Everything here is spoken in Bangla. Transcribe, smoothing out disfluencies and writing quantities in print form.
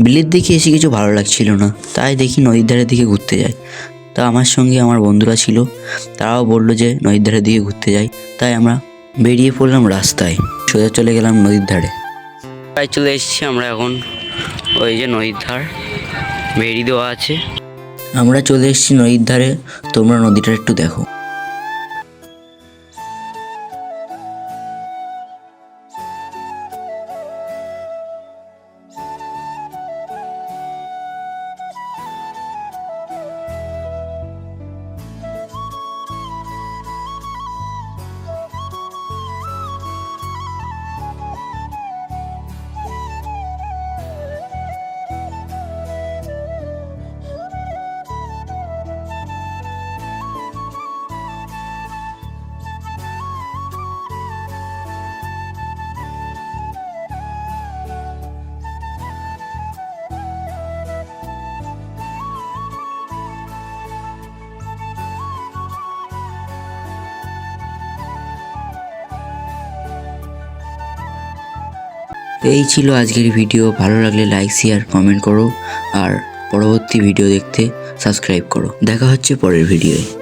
বিলের দিকে এসে কিছু ভালো লাগছিল না, তাই দেখি নদীর ধারের দিকে ঘুরতে যাই। তা আমার সঙ্গে আমার বন্ধুরা ছিল, তারাও বললো যে নদীর ধারের দিকে ঘুরতে যাই। তাই আমরা বেরিয়ে পড়লাম রাস্তায়, সোজা চলে গেলাম নদীর ধারে। প্রায় চলে এসেছি আমরা এখন, ওই যে নদীর ধার বেড়ি দেওয়া আছে। আমরা চলে এসেছি নদীর ধারে, তোমরা নদীটা একটু দেখো। এই ছিল আজকের ভিডিও। ভালো লাগলে লাইক, শেয়ার, কমেন্ট করো, আর পরবর্তী ভিডিও দেখতে সাবস্ক্রাইব করো। দেখা হচ্ছে পরের ভিডিওয়ে।